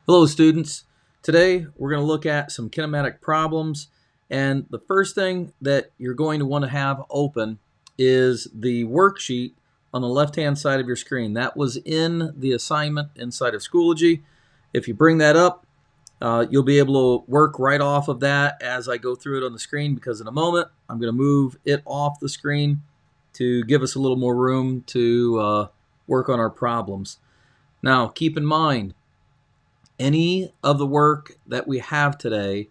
Hello students. Today we're going to look at some kinematic problems, and the first thing that you're going to want to have open is the worksheet on the left hand side of your screen. That was in the assignment inside of Schoology. If you bring that up, you'll be able to work right off of that as I go through it on the screen, because in a moment I'm going to move it off the screen to give us a little more room to work on our problems. Now keep in mind, any of the work that we have today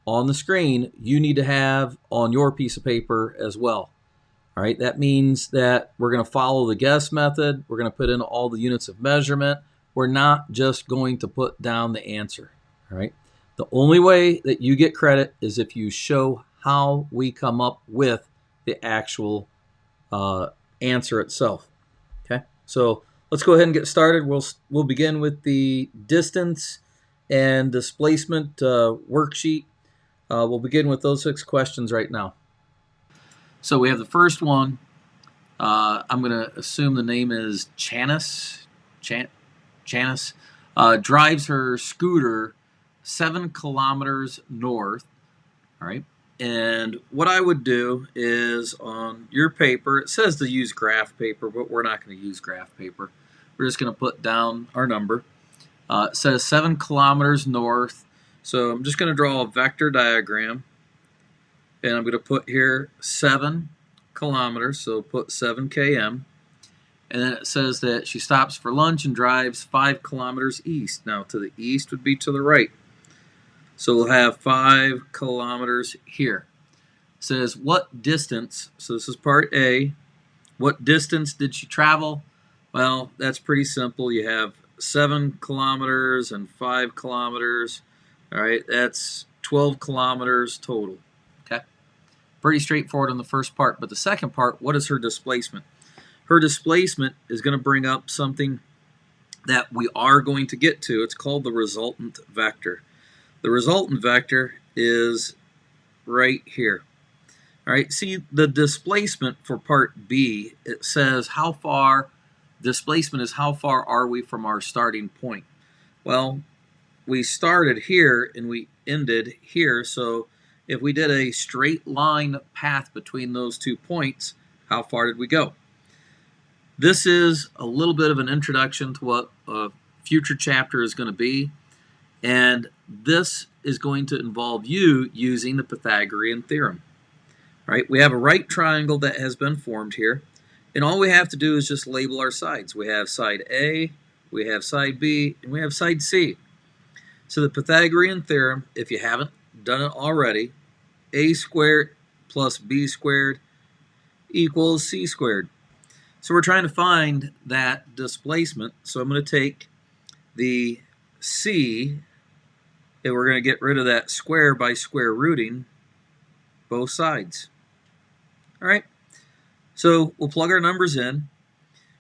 on the screen, you need to have on your piece of paper as well. All right, that means that we're going to follow the guess method. We're going to put in all the units of measurement. We're not just going to put down the answer. All right, the only way that you get credit is if you show how we come up with the actual answer itself. Okay, so let's go ahead and get started. We'll begin with the distance and displacement worksheet. We'll begin with those 6 questions right now. So we have the first one. I'm going to assume the name is Janice. Janice drives her scooter 7 kilometers north. All right. And what I would do is, on your paper, it says to use graph paper, but we're not going to use graph paper. We're just going to put down our number. It says 7 kilometers north. So I'm just going to draw a vector diagram. And I'm going to put here 7 kilometers, so put 7 km. And then it says that she stops for lunch and drives 5 kilometers east. Now, to the east would be to the right. So we'll have 5 kilometers here. It says what distance, so this is part A, what distance did she travel? Well, that's pretty simple. You have 7 kilometers and 5 kilometers. All right, that's 12 kilometers total. Okay, pretty straightforward on the first part. But the second part, what is her displacement? Her displacement is going to bring up something that we are going to get to. It's called the resultant vector. The resultant vector is right here. All right, see the displacement for part B, it says how far, displacement is how far are we from our starting point. Well, we started here and we ended here, so if we did a straight line path between those 2 points, how far did we go? This is a little bit of an introduction to what a future chapter is going to be. And this is going to involve you using the Pythagorean theorem. Right? We have a right triangle that has been formed here. And all we have to do is just label our sides. We have side A, we have side B, and we have side C. So the Pythagorean theorem, if you haven't done it already, A squared plus B squared equals C squared. So we're trying to find that displacement. So I'm going to take the C, and we're going to get rid of that square by square rooting both sides. All right, so we'll plug our numbers in.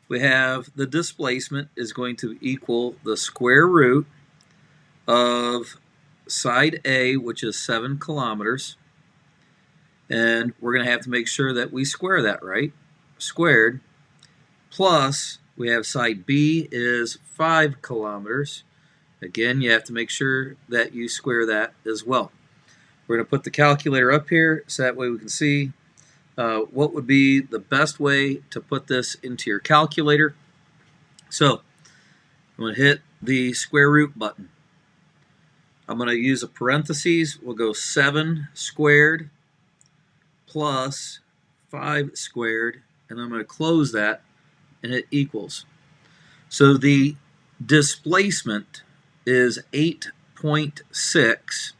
We have the displacement is going to equal the square root of side A, which is 7 kilometers. And we're going to have to make sure that we square that, right? Squared, plus we have side B is 5 kilometers. Again, you have to make sure that you square that as well. We're going to put the calculator up here so that way we can see what would be the best way to put this into your calculator. So I'm going to hit the square root button. I'm going to use a parentheses. We'll go 7 squared plus 5 squared, and I'm going to close that, and it equals. So the displacement is 8.6.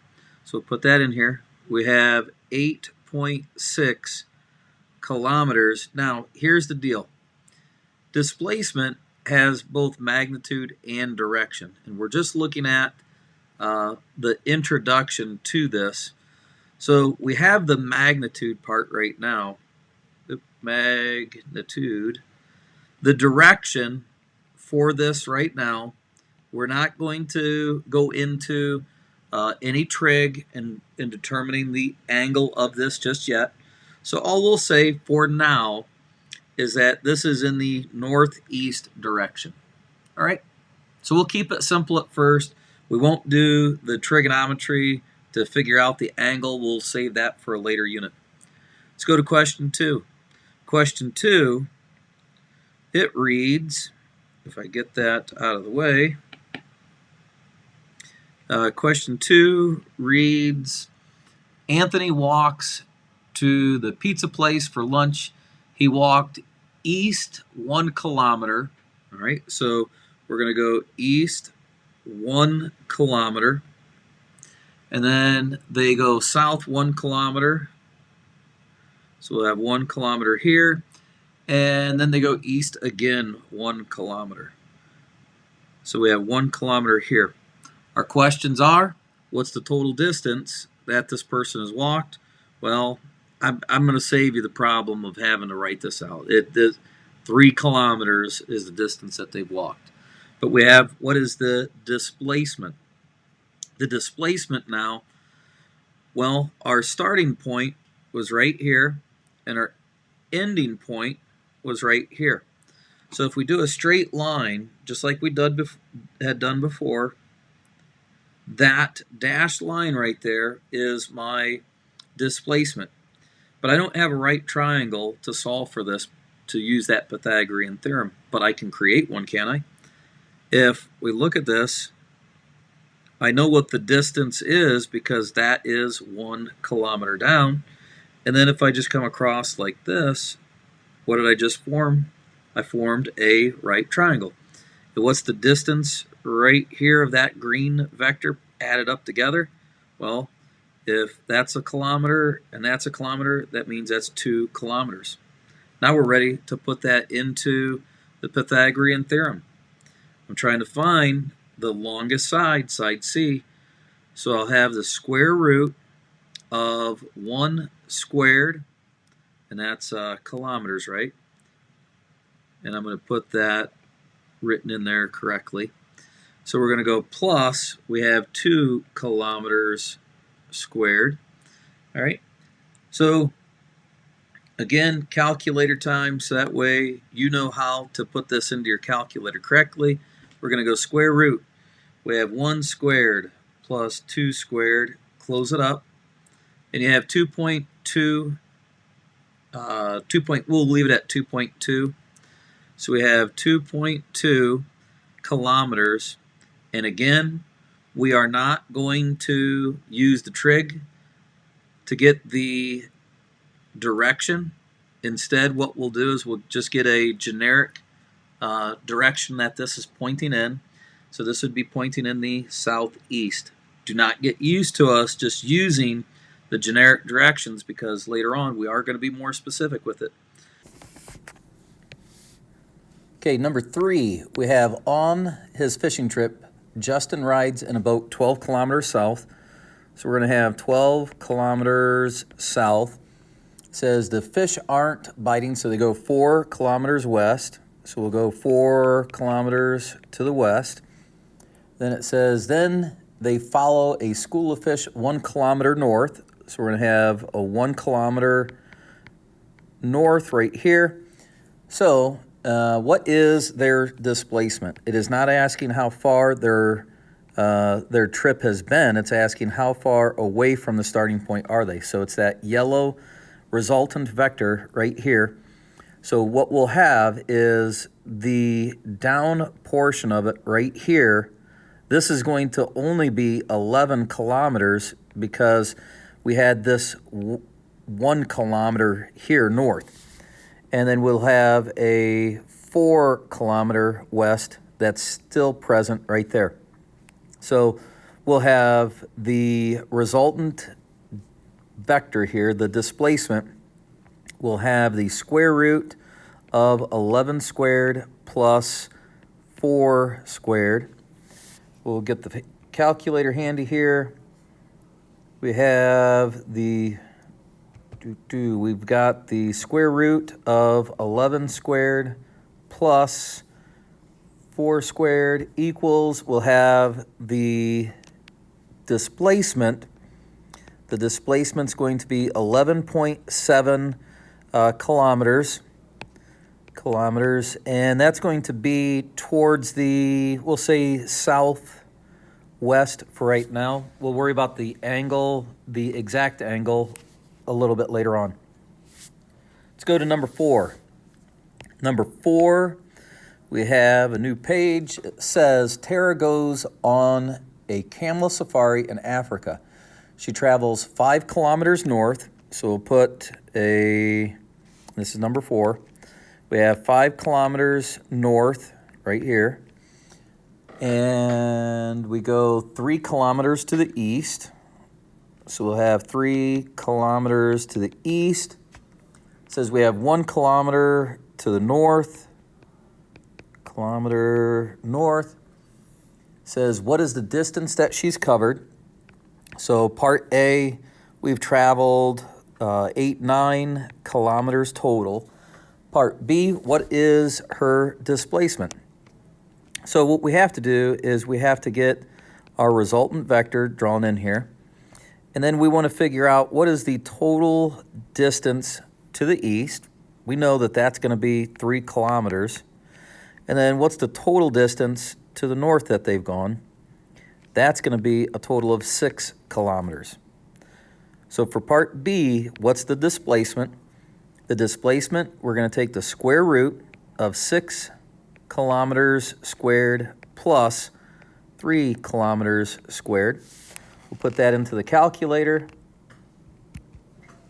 So put that in here. We have 8.6 kilometers. Now, here's the deal. Displacement has both magnitude and direction. And we're just looking at the introduction to this. So we have the magnitude part right now. The magnitude. The direction for this right now, we're not going to go into any trig in determining the angle of this just yet. So all we'll say for now is that this is in the northeast direction. All right, so we'll keep it simple at first. We won't do the trigonometry to figure out the angle. We'll save that for a later unit. Let's go to question 2. Question 2, it reads, if I get that out of the way, question 2 reads, Anthony walks to the pizza place for lunch. He walked east 1 kilometer. All right, so we're going to go east 1 kilometer. And then they go south 1 kilometer. So we'll have 1 kilometer here. And then they go east again 1 kilometer. So we have 1 kilometer here. Our questions are, what's the total distance that this person has walked? Well, I'm going to save you the problem of having to write this out. 3 kilometers is the distance that they've walked. But we have, what is the displacement? The displacement now, well, our starting point was right here, and our ending point was right here. So if we do a straight line, just like we had done before, that dashed line right there is my displacement. But I don't have a right triangle to solve for this to use that Pythagorean theorem, but I can create one, can't I? If we look at this, I know what the distance is because that is 1 kilometer down. And then if I just come across like this, what did I just form? I formed a right triangle. And what's the distance right here of that green vector added up together? Well, if that's a kilometer and that's a kilometer, that means that's 2 kilometers. Now we're ready to put that into the Pythagorean theorem. I'm trying to find the longest side, side C. So I'll have the square root of 1 squared, and that's kilometers, right? And I'm going to put that written in there correctly. So we're going to go plus, we have 2 kilometers squared. All right. So again, calculator time, so that way you know how to put this into your calculator correctly. We're going to go square root. We have 1 squared plus 2 squared. Close it up. And you have 2.2. We'll leave it at 2.2. So we have 2.2 kilometers. And again, we are not going to use the trig to get the direction. Instead, what we'll do is we'll just get a generic direction that this is pointing in. So this would be pointing in the southeast. Do not get used to us just using the generic directions because later on we are going to be more specific with it. Okay, number 3, we have on his fishing trip, Justin rides in a boat 12 kilometers south. So we're going to have 12 kilometers south. It says the fish aren't biting, so they go 4 kilometers west. So we'll go 4 kilometers to the west. Then it says, then they follow a school of fish 1 kilometer north. So we're going to have a 1 kilometer north right here. So what is their displacement? It is not asking how far their trip has been. It's asking how far away from the starting point are they. So it's that yellow resultant vector right here. So what we'll have is the down portion of it right here. This is going to only be 11 kilometers because we had this 1 kilometer here north. And then we'll have a 4 kilometer west that's still present right there. So we'll have the resultant vector here, the displacement. We'll have the square root of 11 squared plus 4 squared. We'll get the calculator handy here. We have the, we've got the square root of 11 squared plus 4 squared equals, we'll have the displacement. The displacement's going to be 11.7 kilometers, and that's going to be towards the, we'll say, southwest west for right now. We'll worry about the angle, the exact angle, a little bit later on. Let's go to number 4. Number 4, we have a new page. It says, Tara goes on a camel safari in Africa. She travels 5 kilometers north. So we'll put this is number 4. We have 5 kilometers north right here. And we go 3 kilometers to the east. So we'll have 3 kilometers to the east. It says we have 1 kilometer to the north. Kilometer north. It says what is the distance that she's covered. So part A, we've traveled 9 kilometers total. Part B, what is her displacement? So what we have to do is we have to get our resultant vector drawn in here. And then we want to figure out what is the total distance to the east. We know that that's going to be 3 kilometers. And then what's the total distance to the north that they've gone? That's going to be a total of 6 kilometers. So for part B, what's the displacement? The displacement, we're going to take the square root of 6 kilometers squared plus 3 kilometers squared. We'll put that into the calculator.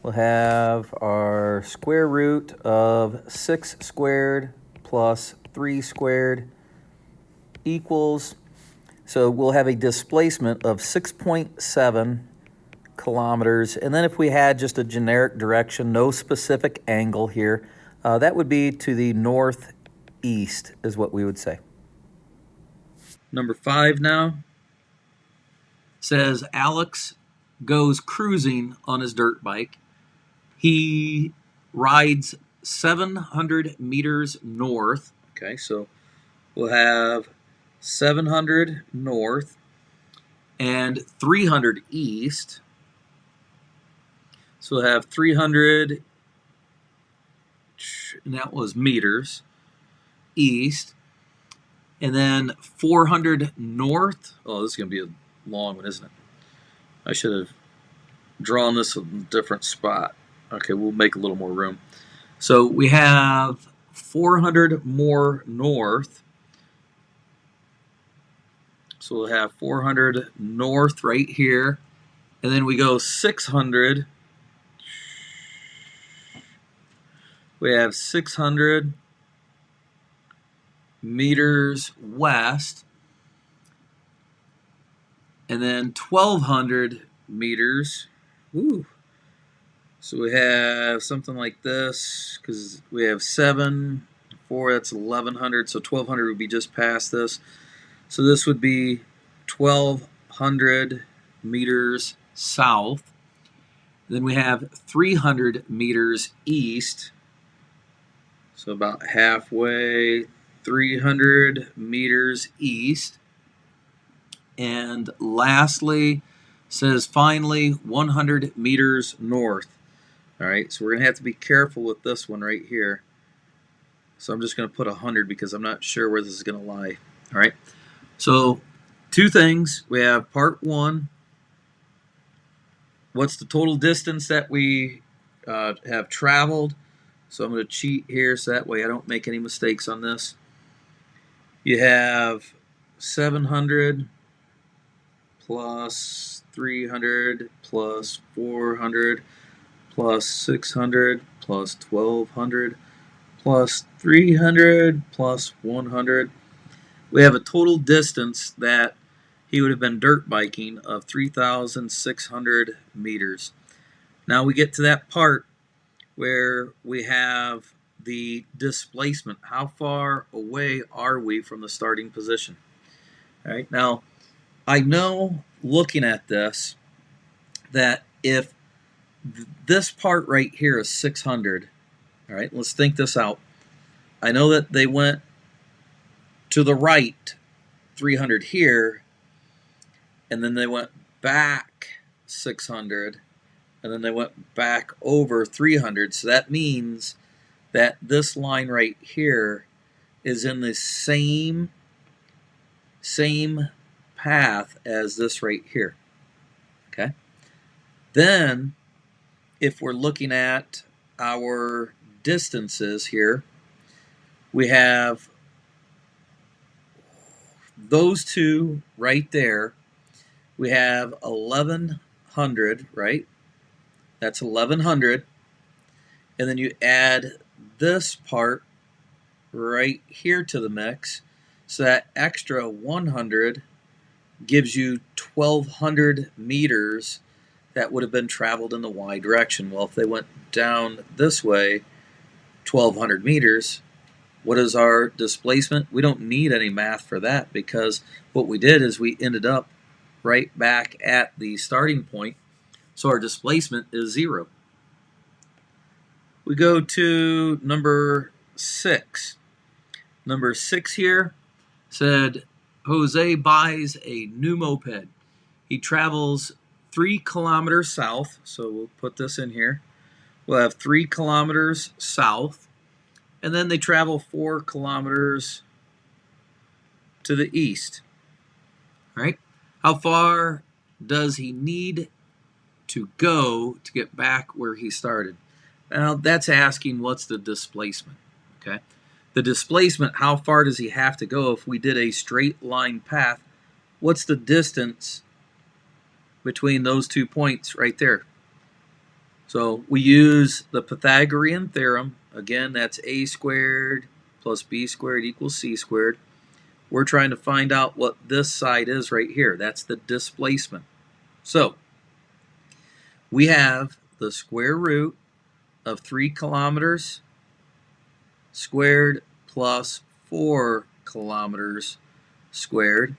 We'll have our square root of 6 squared plus 3 squared equals, so we'll have a displacement of 6.7 kilometers. And then if we had just a generic direction, no specific angle here, that would be to the northeast is what we would say. Number 5 now says Alex goes cruising on his dirt bike. He rides 700 meters north. Okay, so we'll have 700 north and 300 east. So we'll have 300, and that was meters, east. And then 400 north. Oh, this is going to be a long one, isn't it? I should have drawn this in a different spot. Okay, we'll make a little more room. So we have 400 more north. So we'll have 400 north right here. And then we go 600. We have 600 meters west. And then 1,200 meters. Ooh. So we have something like this, because we have 7, 4, that's 1,100. So 1,200 would be just past this. So this would be 1,200 meters south. Then we have 300 meters east. So about halfway, 300 meters east. And lastly, says finally 100 meters north. All right, so we're going to have to be careful with this one right here. So I'm just going to put 100 because I'm not sure where this is going to lie. All right, so 2 things. We have part 1. What's the total distance that we have traveled? So I'm going to cheat here so that way I don't make any mistakes on this. You have 700 plus 300 plus 400 plus 600 plus 1,200 plus 300 plus 100. We have a total distance that he would have been dirt biking of 3,600 meters. Now we get to that part where we have the displacement. How far away are we from the starting position? All right, now I know looking at this that if this part right here is 600, all right, let's think this out. I know that they went to the right 300 here, and then they went back 600, and then they went back over 300. So that means that this line right here is in the same path as this right here. Okay. Then, if we're looking at our distances here, we have those two right there. We have 1100, right? That's 1100. And then you add this part right here to the mix. So that extra 100 gives you 1200 meters that would have been traveled in the y direction. Well, if they went down this way, 1200 meters, what is our displacement? We don't need any math for that, because what we did is we ended up right back at the starting point. So our displacement is 0. We go to number 6. Number 6 here said Jose buys a new moped. He travels 3 kilometers south. So we'll put this in here. We'll have 3 kilometers south. And then they travel 4 kilometers to the east. All right. How far does he need to go to get back where he started? Now, that's asking what's the displacement. Okay. The displacement, how far does he have to go if we did a straight line path? What's the distance between those 2 points right there? So we use the Pythagorean theorem. Again, that's a squared plus b squared equals c squared. We're trying to find out what this side is right here. That's the displacement. So we have the square root of 3 kilometers squared plus 4 kilometers squared.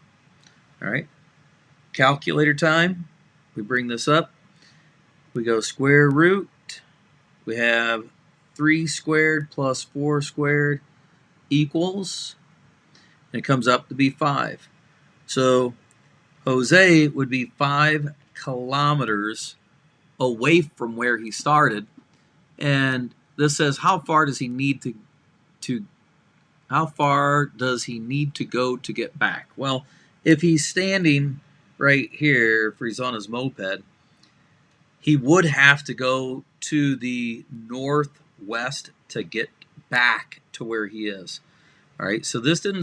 All right. Calculator time. We bring this up. We go square root. We have 3 squared plus 4 squared equals, and it comes up to be 5. So Jose would be 5 kilometers away from where he started. And this says how far does he need to go to get back? Well, if he's standing right here, if he's on his moped, he would have to go to the northwest to get back to where he is. All right, so this did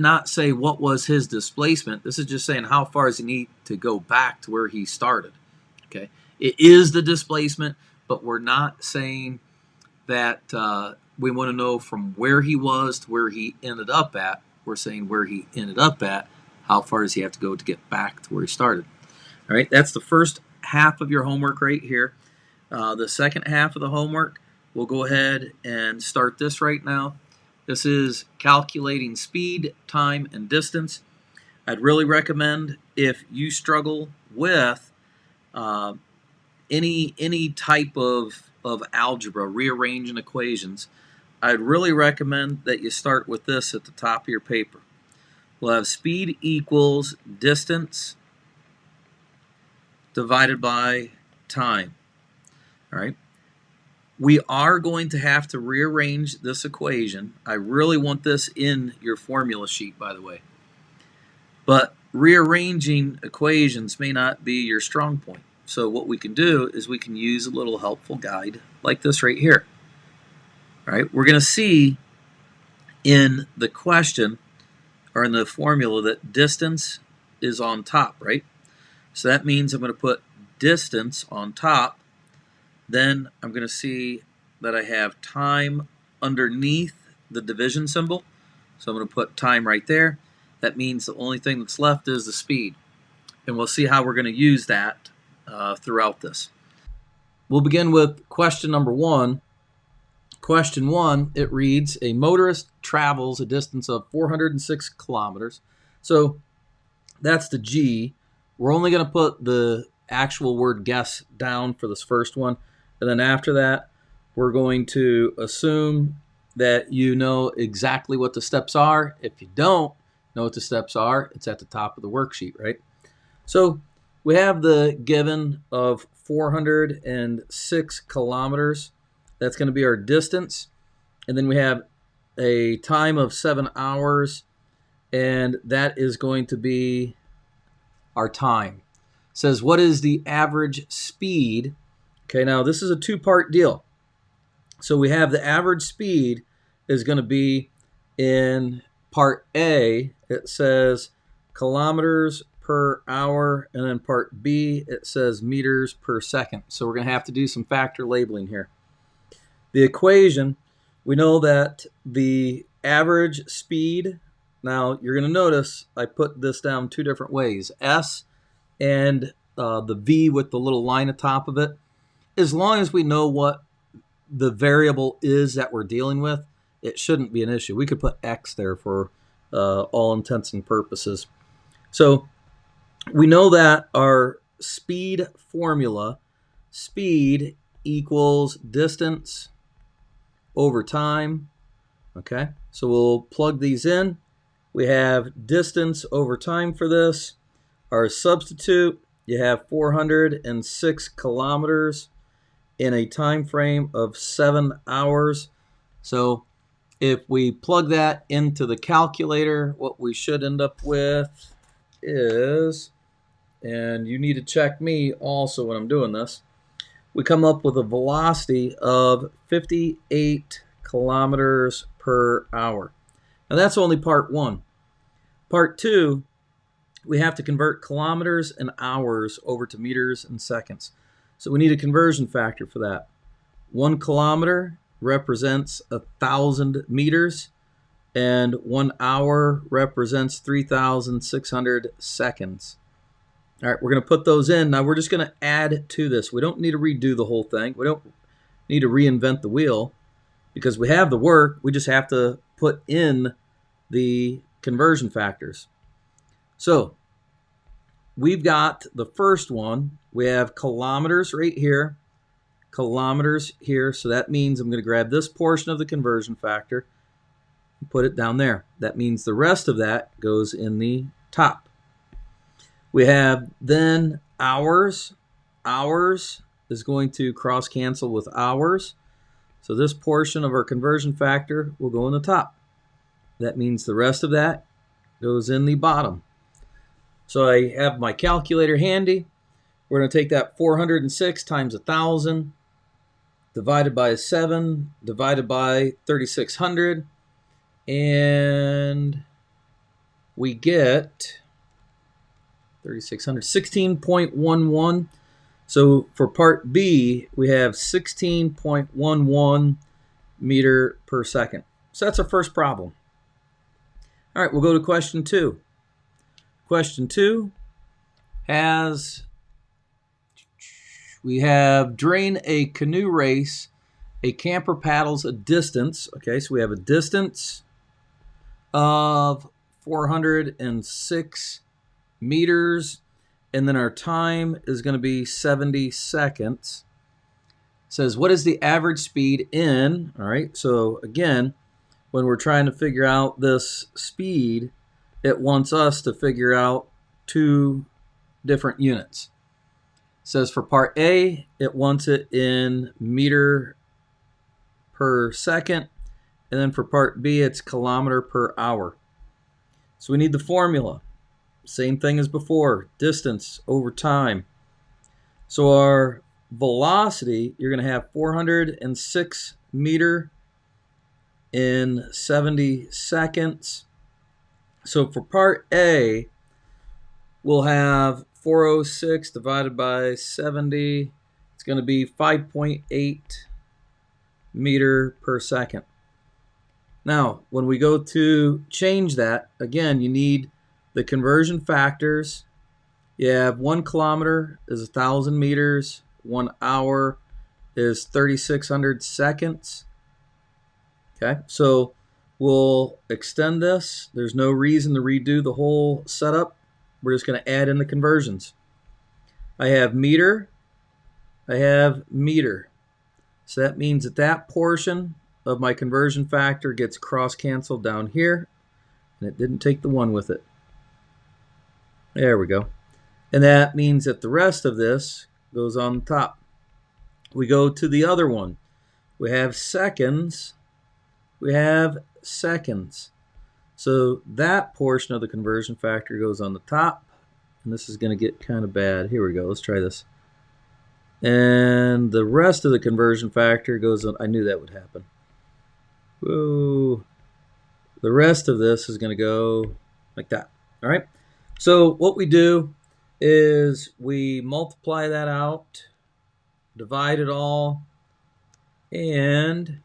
not say what was his displacement. This is just saying how far does he need to go back to where he started. Okay, it is the displacement, but we're not saying that we want to know from where he was to where he ended up at. We're saying where he ended up at, how far does he have to go to get back to where he started. All right, that's the first half of your homework right here. The second half of the homework, we'll go ahead and start this right now. This is calculating speed, time, and distance. I'd really recommend, if you struggle with any type of algebra, rearranging equations, I'd really recommend that you start with this at the top of your paper. We'll have speed equals distance divided by time. All right. We are going to have to rearrange this equation. I really want this in your formula sheet, by the way. But rearranging equations may not be your strong point. So what we can do is we can use a little helpful guide like this right here. All right. We're going to see in the question or in the formula that distance is on top, right? So that means I'm going to put distance on top. Then I'm going to see that I have time underneath the division symbol. So I'm going to put time right there. That means the only thing that's left is the speed. And we'll see how we're going to use that throughout this. We'll begin with question number 1. Question 1, it reads, a motorist travels a distance of 406 kilometers. So that's the G. We're only going to put the actual word guess down for this first one. And then after that, we're going to assume that you know exactly what the steps are. If you don't know what the steps are, it's at the top of the worksheet, right? So we have the given of 406 kilometers. That's going to be our distance. And then we have a time of 7 hours and that is going to be our time. It says, what is the average speed? Okay, now this is a two-part deal. So we have the average speed is going to be in part A, it says kilometers per hour, and then part B, it says meters per second. So we're going to have to do some factor labeling here. The equation, we know that the average speed, now you're going to notice I put this down two different ways, S and the V with the little line atop of it. As long as we know what the variable is that we're dealing with, it shouldn't be an issue. We could put X there for all intents and purposes. So we know that our speed formula, speed equals distance over time. Okay, so we'll plug these in. We have distance over time for this. Our substitute, you have 406 kilometers in a time frame of 7 hours. So if we plug that into the calculator, what we should end up with is, and you need to check me also when I'm doing this, we come up with a velocity of 58 kilometers per hour. Now that's only part one. Part two, we have to convert kilometers and hours over to meters and seconds. So we need a conversion factor for that. 1 kilometer represents 1,000 meters, and 1 hour represents 3,600 seconds. All right, we're going to put those in. Now we're just going to add to this. We don't need to redo the whole thing. We don't need to reinvent the wheel because we have the work. We just have to put in the conversion factors. So we've got the first one. We have kilometers right here, kilometers here. So that means I'm going to grab this portion of the conversion factor and put it down there. That means the rest of that goes in the top. We have then hours. Hours is going to cross cancel with hours. So this portion of our conversion factor will go in the top. That means the rest of that goes in the bottom. So I have my calculator handy. We're going to take that 406 times 1,000 divided by 7 divided by 3,600, and we get 3,600, 16.11. So for part B, we have 16.11 meter per second. So that's our first problem. All right, we'll go to question 2. Question 2 has, we have during a canoe race, a camper paddles a distance. Okay, so we have a distance of 406 meters, and then our time is going to be 70 seconds. It says, what is the average speed in? All right, so again, when we're trying to figure out this speed, it wants us to figure out two different units. It says for part A, it wants it in meter per second, and then for part B, it's kilometer per hour. So we need the formula. Same thing as before, distance over time. So our velocity, you're going to have 406 meter in 70 seconds. So for part A, we'll have 406 divided by 70. It's going to be 5.8 meter per second. Now, when we go to change that, again, you need the conversion factors. You have 1 kilometer is 1,000 meters. 1 hour is 3,600 seconds. Okay, so we'll extend this. There's no reason to redo the whole setup. We're just going to add in the conversions. I have meter. I have meter. So that means that that portion of my conversion factor gets cross-canceled down here, and it didn't take the 1 with it. There we go. And that means that the rest of this goes on the top. We go to the other one. We have seconds. We have seconds. So that portion of the conversion factor goes on the top, and this is going to get kind of bad. Here we go. Let's try this. And the rest of the conversion factor goes on. I knew that would happen. Whoa. The rest of this is going to go like that. All right. So what we do is we multiply that out, divide it all, and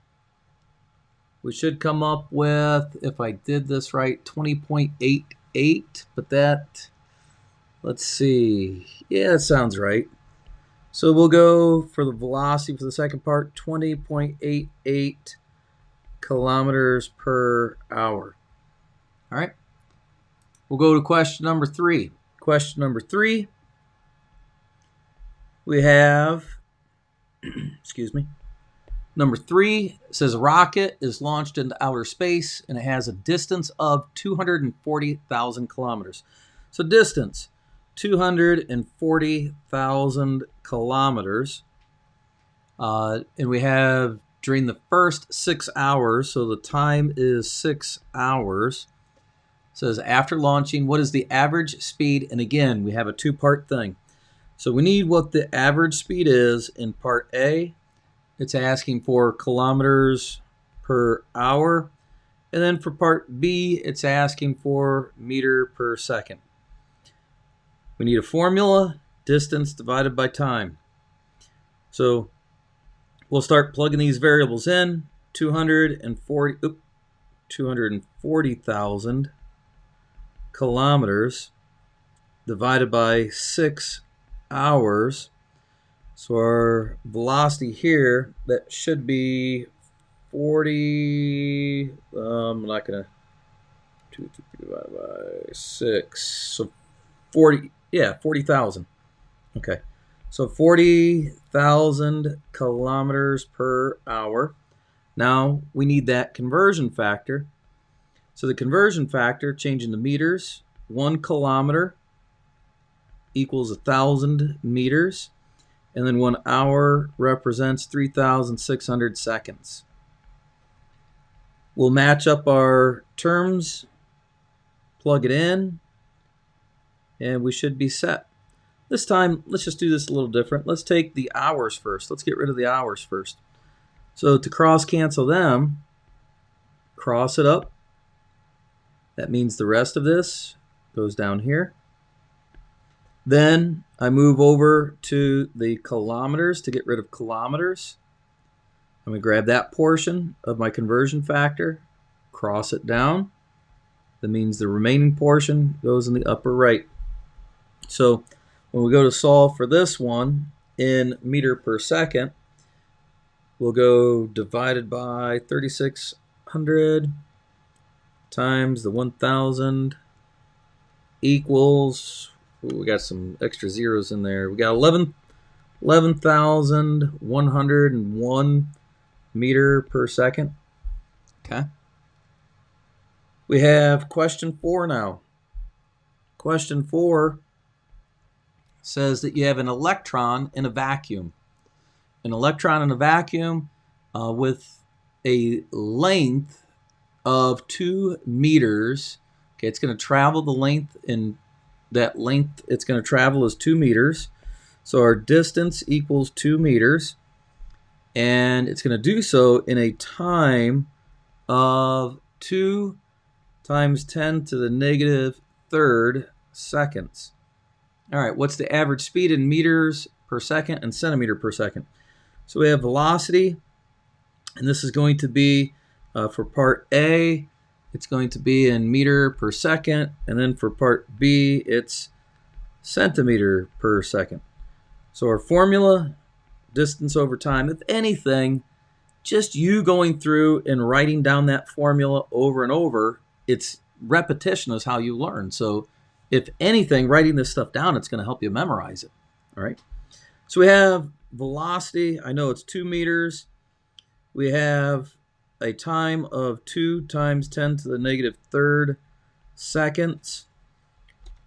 we should come up with, if I did this right, 20.88. But that, let's see. Yeah, that sounds right. So we'll go for the velocity for the second part, 20.88 kilometers per hour. All right. We'll go to question number 3. Question number 3, we have, excuse me, number 3 says a rocket is launched into outer space and it has a distance of 240,000 kilometers. So distance, 240,000 kilometers. And we have during the first 6 hours, so the time is 6 hours. It says after launching, what is the average speed? And again, we have a two-part thing. So we need what the average speed is in part A. It's asking for kilometers per hour. And then for part B, it's asking for meter per second. We need a formula, distance divided by time. So we'll start plugging these variables in. 240,000 kilometers divided by 6 hours. So our velocity here, that should be 40, I'm not going to, 2 divided by 6, so 40, yeah, 40,000. Okay, so 40,000 kilometers per hour. Now we need that conversion factor. So the conversion factor, changing the meters, 1 kilometer equals 1,000 meters. And then 1 hour represents 3,600 seconds. We'll match up our terms, plug it in, and we should be set. This time, let's just do this a little different. Let's take the hours first. Let's get rid of the hours first. So to cross cancel them, cross it up. That means the rest of this goes down here. Then I move over to the kilometers to get rid of kilometers. I'm going to grab that portion of my conversion factor, cross it down. That means the remaining portion goes in the upper right. So when we go to solve for this one in meter per second, we'll go divided by 3,600 times the 1,000 equals, we got some extra zeros in there. We got 11,101 meter per second. Okay. We have question 4 now. Question 4 says that you have an electron in a vacuum. An electron in a vacuum with a length of 2 meters. Okay, it's going to travel the length, in that length it's going to travel is 2 meters. So our distance equals 2 meters. And it's going to do so in a time of 2 times 10 to the negative third seconds. All right, what's the average speed in meters per second and centimeter per second? So we have velocity, and this is going to be for part A, it's going to be in meter per second, and then for part B, it's centimeter per second. So our formula, distance over time, if anything, just you going through and writing down that formula over and over, it's repetition is how you learn. So if anything, writing this stuff down, it's going to help you memorize it. All right. So we have velocity. I know it's 2 meters. We have a time of 2 times 10 to the negative third seconds.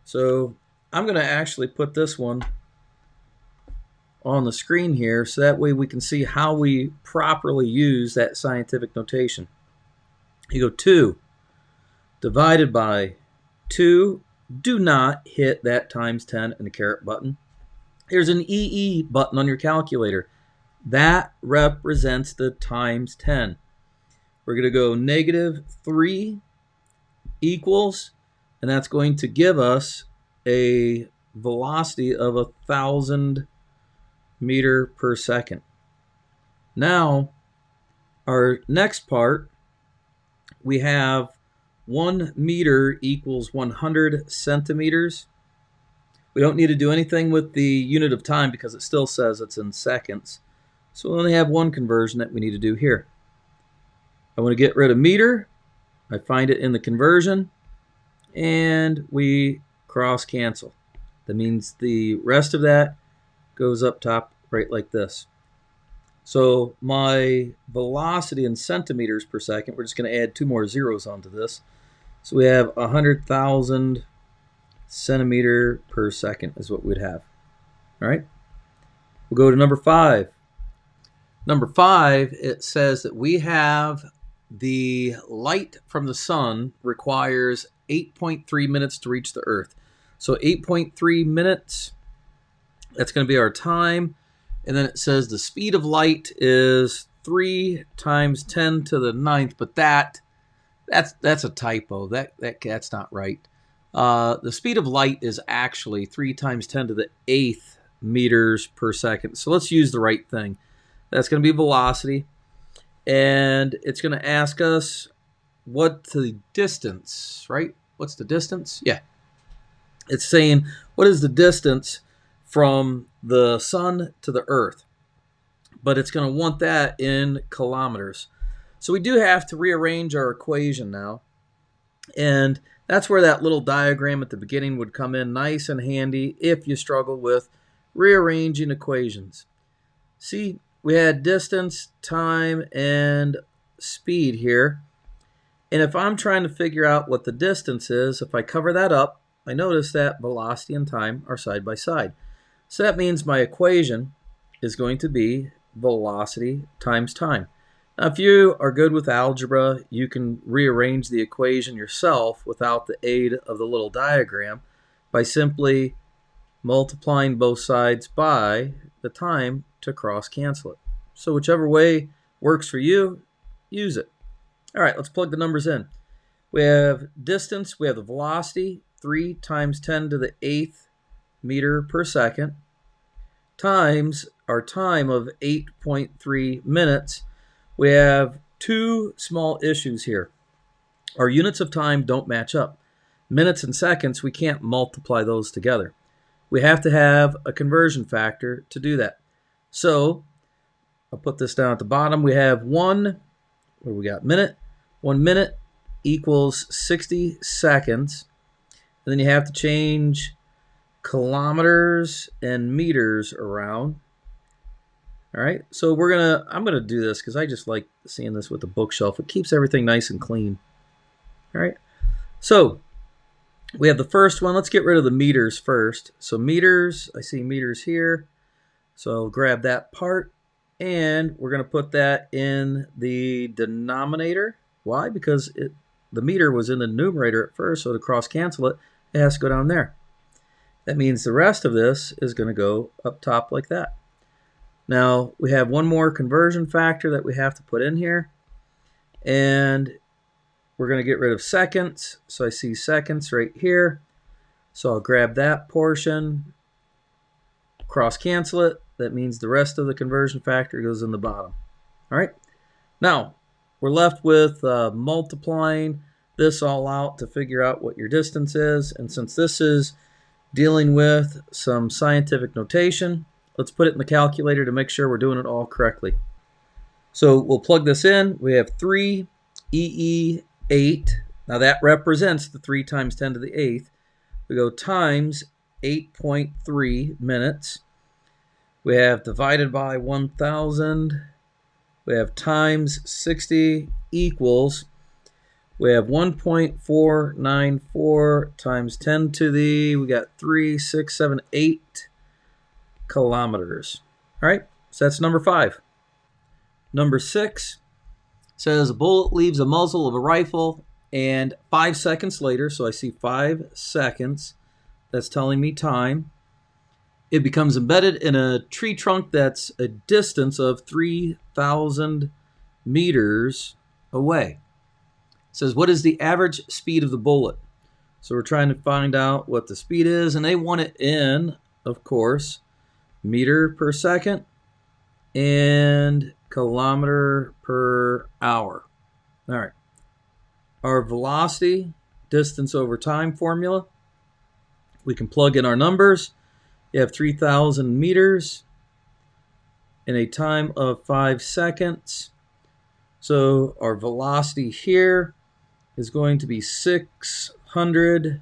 So I'm going to actually put this one on the screen here so that way we can see how we properly use that scientific notation. You go 2 divided by 2. Do not hit that times 10 and the caret button. Here's an EE button on your calculator. That represents the times 10. We're going to go -3 equals, and that's going to give us a velocity of 1,000 meter per second. Now, our next part, we have 1 meter equals 100 centimeters. We don't need to do anything with the unit of time because it still says it's in seconds. So we only have one conversion that we need to do here. I want to get rid of meter. I find it in the conversion, and we cross cancel. That means the rest of that goes up top right like this. So my velocity in centimeters per second, we're just going to add 2 more zeros onto this. So we have 100,000 centimeter per second is what we'd have. All right. We'll go to number 5. Number 5, it says that we have the light from the sun requires 8.3 minutes to reach the Earth. So 8.3 minutes, that's going to be our time. And then it says the speed of light is 3 times 10 to the 9th, but that's a typo. That's not right. The speed of light is actually 3 times 10 to the 8th meters per second. So let's use the right thing. That's going to be velocity. And it's going to ask us what's the distance, right? What's the distance? Yeah. It's saying, what is the distance from the sun to the Earth? But it's going to want that in kilometers. So we do have to rearrange our equation now. And that's where that little diagram at the beginning would come in nice and handy if you struggle with rearranging equations. See, we had distance, time, and speed here. And if I'm trying to figure out what the distance is, if I cover that up, I notice that velocity and time are side by side. So that means my equation is going to be velocity times time. Now, if you are good with algebra, you can rearrange the equation yourself without the aid of the little diagram by simply multiplying both sides by the time to cross cancel it. So whichever way works for you, use it. All right, let's plug the numbers in. We have distance, we have the velocity, 3 times 10 to the 8th meter per second, times our time of 8.3 minutes. We have 2 small issues here. Our units of time don't match up. Minutes and seconds, we can't multiply those together. We have to have a conversion factor to do that. So I'll put this down at the bottom. We have what do we got? Minute. 1 minute equals 60 seconds. And then you have to change kilometers and meters around. All right, so I'm gonna do this because I just like seeing this with the bookshelf. It keeps everything nice and clean. All right, so we have the first one. Let's get rid of the meters first. So meters, I see meters here. So I'll grab that part, and we're gonna put that in the denominator. Why? Because the meter was in the numerator at first, so to cross cancel it, it has to go down there. That means the rest of this is gonna go up top like that. Now, we have one more conversion factor that we have to put in here, and we're going to get rid of seconds. So I see seconds right here. So I'll grab that portion, cross cancel it. That means the rest of the conversion factor goes in the bottom. All right. Now, we're left with multiplying this all out to figure out what your distance is. And since this is dealing with some scientific notation, let's put it in the calculator to make sure we're doing it all correctly. So we'll plug this in. We have 3 EE8. Now that represents the 3 times 10 to the 8th. We go times 8.3 minutes. We have divided by 1,000. We have times 60 equals. We have 1.494 times 10 to the, we got 3, 6, 7, 8 kilometers. All right, so that's number 5. Number 6 says a bullet leaves the muzzle of a rifle And 5 seconds later, so I see 5 seconds, that's telling me time. It becomes embedded in a tree trunk that's a distance of 3,000 meters away. It says, what is the average speed of the bullet? So we're trying to find out what the speed is, and they want it in, of course, meter per second and kilometer per hour. All right. Our velocity, distance over time formula, we can plug in our numbers. You have 3,000 meters in a time of 5 seconds. So our velocity here is going to be 600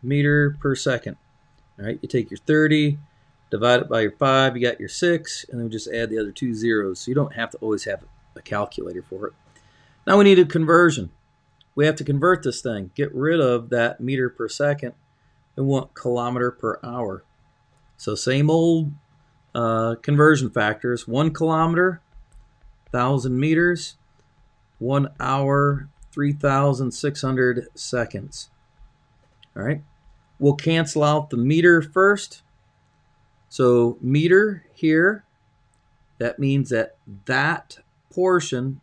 meter per second. All right, you take your 30, divide it by your 5, you got your 6, and then we just add the other 2 zeros. So you don't have to always have a calculator for it. Now we need a conversion. We have to convert this thing, get rid of that meter per second, and want kilometer per hour. So same old conversion factors. 1 kilometer, 1,000 meters, 1 hour, 3,600 seconds. All right. We'll cancel out the meter first. So meter here, that means that portion,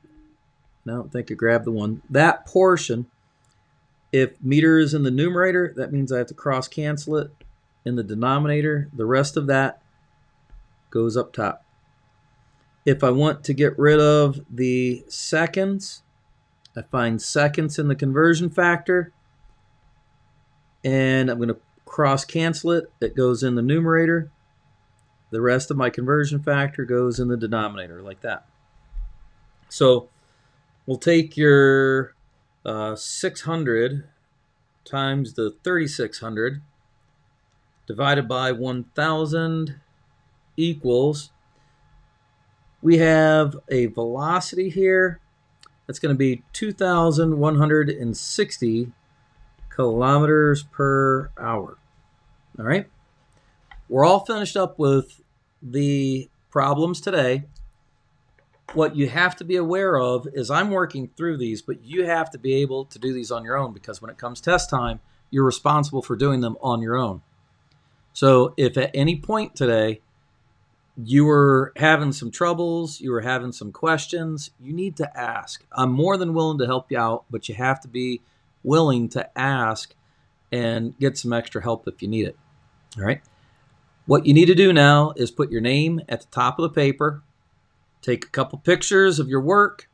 I don't think I grabbed the one, that portion, if meter is in the numerator, that means I have to cross cancel it in the denominator. The rest of that goes up top. If I want to get rid of the seconds, I find seconds in the conversion factor, and I'm going to cross cancel it. It goes in the numerator. The rest of my conversion factor goes in the denominator, like that. So we'll take your 600 times the 3,600 divided by 1,000 equals, we have a velocity here that's going to be 2,160 kilometers per hour. All right. We're all finished up with the problems today. What you have to be aware of is I'm working through these, but you have to be able to do these on your own, because when it comes test time, you're responsible for doing them on your own. So if at any point today you were having some troubles, you were having some questions, you need to ask. I'm more than willing to help you out, but you have to be willing to ask and get some extra help if you need it. All right. What you need to do now is put your name at the top of the paper, take a couple pictures of your work,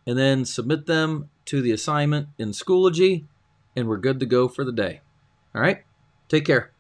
and then submit them to the assignment in Schoology, and we're good to go for the day. All right. Take care.